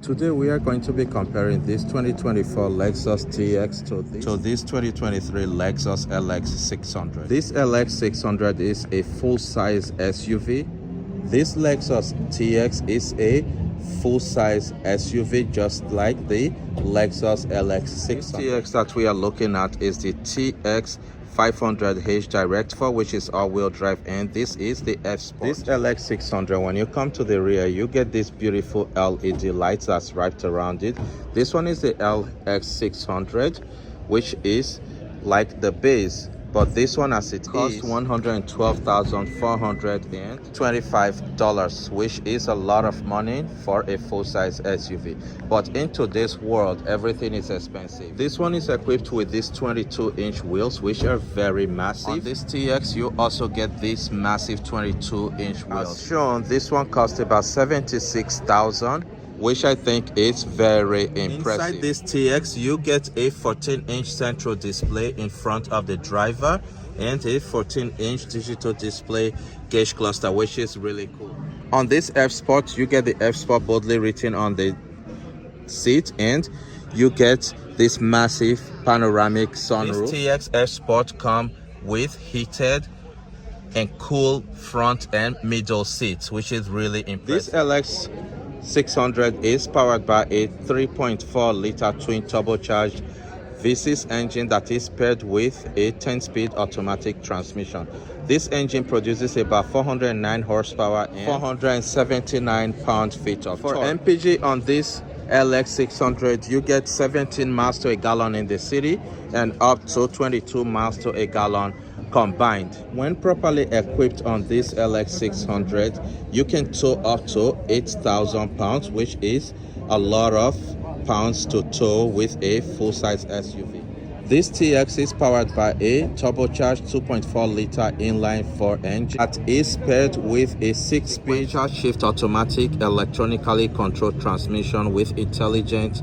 Today we are going to be comparing this 2024 Lexus TX to this 2023 Lexus LX600. This LX600 is a full-size SUV. This Lexus TX is a full-size SUV just like the Lexus LX600. This TX that we are looking at is the TX 500H Direct 4, which is all-wheel drive, and this is the F Sport. This LX600, when you come to the rear, you get this beautiful LED lights that's wrapped around it. This one is the LX600, which is like the base, but this one, as it costs $112,425, which is a lot of money for a full-size SUV. But in today's world, everything is expensive. This one is equipped with these 22-inch wheels, which are very massive. On this TX, you also get these massive 22-inch wheels. As shown, this one costs about $76,000. Which I think is very impressive. Inside this TX, you get a 14-inch central display in front of the driver and a 14-inch digital display gauge cluster, which is really cool. On this F Sport, you get the F Sport boldly written on the seat, and you get this massive panoramic sunroof. This TX F Sport comes with heated and cool front and middle seats, which is really impressive. This LX600 is powered by a 3.4-liter twin turbocharged V6 engine that is paired with a 10-speed automatic transmission. This engine produces about 409 horsepower and 479 pound-feet of torque. For MPG on this LX600, you get 17 miles to a gallon in the city and up to 22 miles to a gallon combined. When properly equipped on this LX600, you can tow up to 8,000 pounds, which is a lot of pounds to tow with a full-size SUV. This TX is powered by a turbocharged 2.4-liter inline-4 engine that is paired with a 6-speed shift automatic electronically controlled transmission with intelligent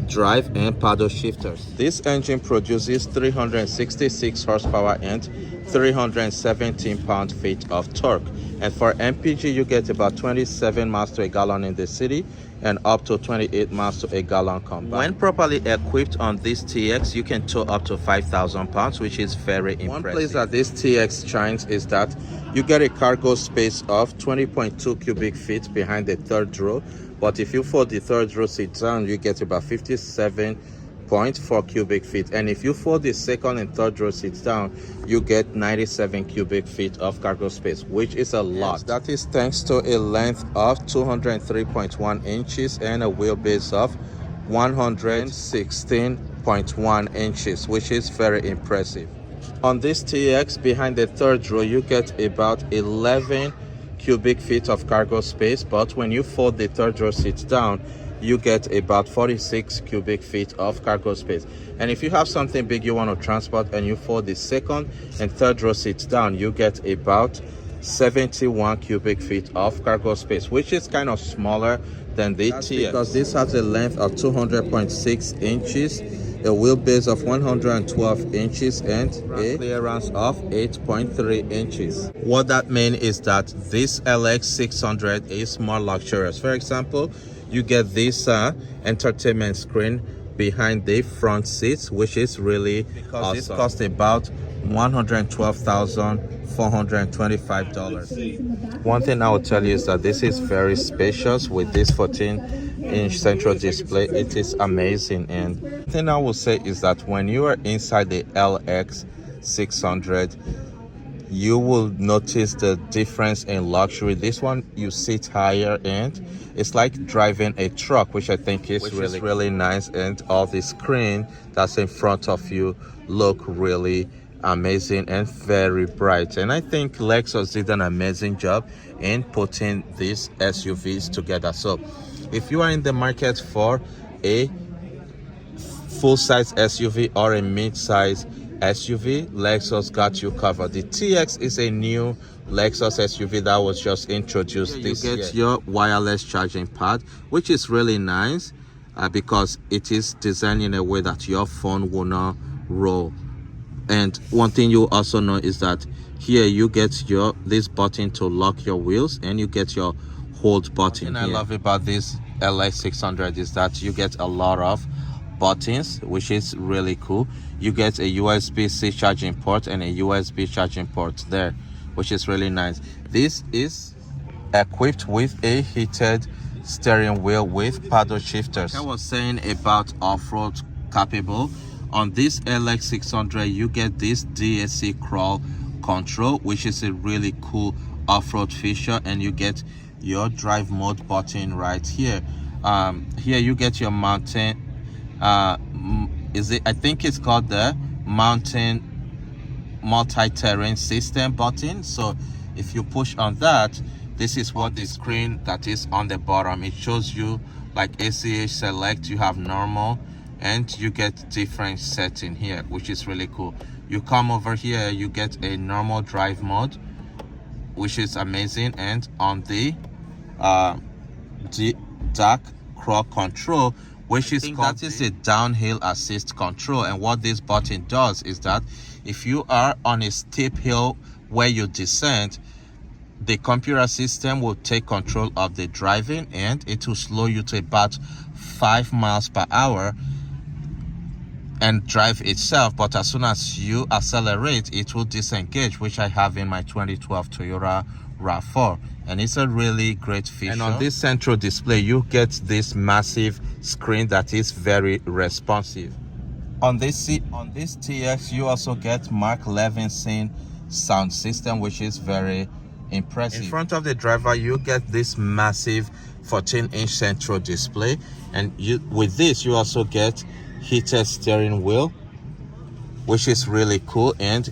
drive and paddle shifters. This engine produces 366 horsepower and 317 pound-feet of torque. And for MPG, you get about 27 miles to a gallon in the city and up to 28 miles to a gallon combined. When properly equipped on this TX, you can tow up to 5,000 pounds, which is very impressive. One place that this TX shines is that you get a cargo space of 20.2 cubic feet behind the third row. But if you fold the third row seat down, you get about 57.4 cubic feet. And if you fold the second and third row seats down, you get 97 cubic feet of cargo space, which is a lot. Yes, that is thanks to a length of 203.1 inches and a wheelbase of 116.1 inches, which is very impressive. On this TX, behind the third row, you get about 11 cubic feet of cargo space, but when you fold the third row seats down, you get about 46 cubic feet of cargo space. And if you have something big you want to transport and you fold the second and third row seats down, you get about 71 cubic feet of cargo space, which is kind of smaller than the TX, because this has a length of 200.6 inches, a wheelbase of 112 inches and a clearance of 8.3 inches. What that means is that this LX600 is more luxurious. For example, you get this entertainment screen behind the front seats, which is really awesome. This costs about $112,425. One thing I will tell you is that this is very spacious with this 14-inch central display. It is amazing. And the thing I will say is that when you are inside the LX600, you will notice the difference in luxury. This one, you sit higher and it's like driving a truck, which I think is really nice. And all the screen that's in front of you look really amazing and very bright. And I think Lexus did an amazing job in putting these SUVs together. So if you are in the market for a full-size SUV or a mid-size SUV, Lexus got you covered. The TX is a new Lexus SUV that was just introduced this year. You get your wireless charging pad, which is really nice because it is designed in a way that your phone will not roll. And one thing you also know is that here you get this button to lock your wheels, and you get your hold button. And I love about this LX600 is that you get a lot of buttons, which is really cool. You get a USB-C charging port and a USB charging port there, which is really nice. This is equipped with a heated steering wheel with paddle shifters. Like I was saying about off-road capable, on this LX600 you get this DSC crawl control, which is a really cool off-road feature, and you get your drive mode button right here. Here you get your mountain, I think it's called the mountain multi-terrain system button. So if you push on that, this is what the screen that is on the bottom, it shows you like ACH select, you have normal, and you get different setting here, which is really cool. You come over here, you get a normal drive mode, which is amazing, and on the dark crawl control, which is called, that is a downhill assist control. And what this button does is that if you are on a steep hill where you descend, the computer system will take control of the driving and it will slow you to about 5 miles per hour and drive itself. But as soon as you accelerate, it will disengage, which I have in my 2012 Toyota RAV4, and it's a really great feature. And on this central display, you get this massive screen that is very responsive. On this TX, you also get Mark Levinson sound system, which is very impressive. In front of the driver, you get this massive 14-inch central display, and with this you also get heated steering wheel, which is really cool. And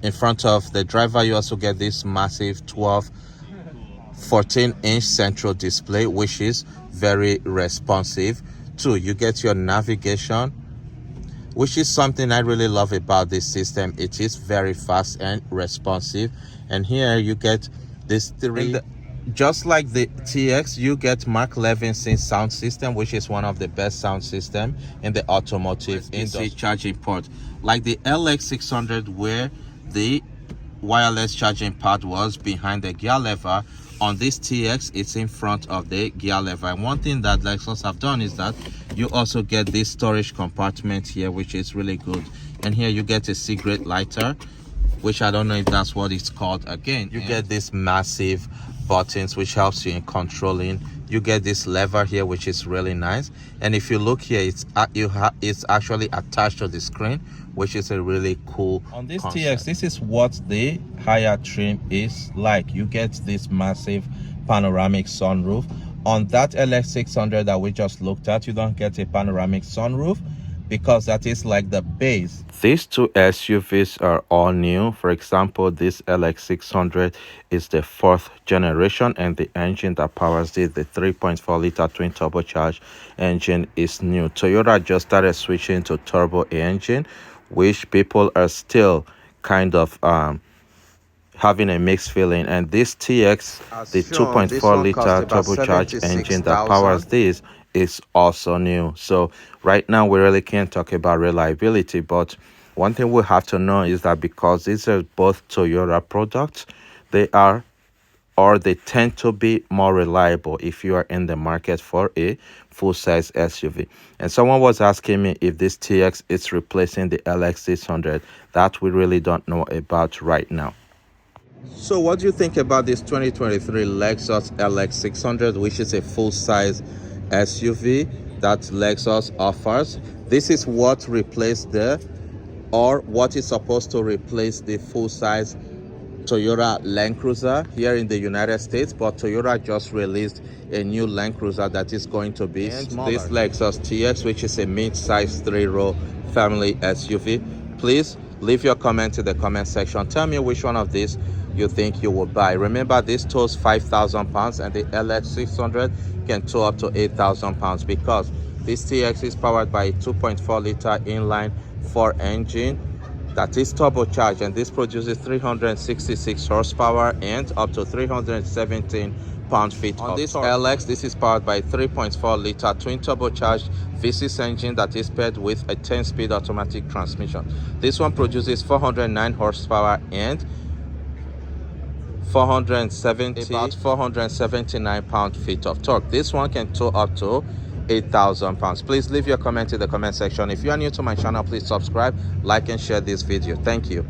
in front of the driver, you also get this massive 14-inch central display, which is very responsive too. You get your navigation, which is something I really love about this system. It is very fast and responsive. And here you get this just like the TX, you get Mark Levinson sound system, which is one of the best sound system in the automotive industry. Charging port, like the LX600, where the wireless charging pad was behind the gear lever, on this TX it's in front of the gear lever. And one thing that Lexus have done is that you also get this storage compartment here, which is really good. And here you get a cigarette lighter, which I don't know if that's what it's called again. You get this massive buttons, which helps you in controlling. You get this lever here, which is really nice. And if you look here, it's actually attached to the screen, which is a really cool on this concept. TX, this is what the higher trim is like. You get this massive panoramic sunroof. On that LX600 that we just looked at, you don't get a panoramic sunroof because that is like the base. These two SUVs are all new. For example, this LX600 is the 4th generation, and the engine that powers it, the 3.4 liter twin turbocharged engine, is new. Toyota just started switching to turbo engine, which people are still kind of having a mixed feeling. And this TX, the 2.4 liter turbocharged engine that powers this, is also new. So right now we really can't talk about reliability, but one thing we have to know is that because these are both Toyota products, they tend to be more reliable if you are in the market for a full-size SUV. And someone was asking me if this TX is replacing the LX600. That we really don't know about right now. So what do you think about this 2023 Lexus LX600, which is a full-size SUV that Lexus offers? This is what replaced what is supposed to replace the full-size Toyota Land Cruiser here in the United States, but Toyota just released a new Land Cruiser that is going to be smaller. This Lexus TX, which is a mid-size 3-row family SUV. Please leave your comment in the comment section. Tell me which one of these you think you will buy. Remember, this tows 5,000 pounds and the LX600 can tow up to 8,000 pounds because this TX is powered by a 2.4 liter inline 4 engine that is turbocharged, and this produces 366 horsepower and up to 317 pound-feet on this torque. LX, this is powered by a 3.4 liter twin turbocharged V6 engine that is paired with a 10-speed automatic transmission. This one produces 409 horsepower and about 479 pound-feet of torque. This one can tow up to 8,000 pounds. Please leave your comment in the comment section. If you are new to my channel, please subscribe, like, and share this video. Thank you.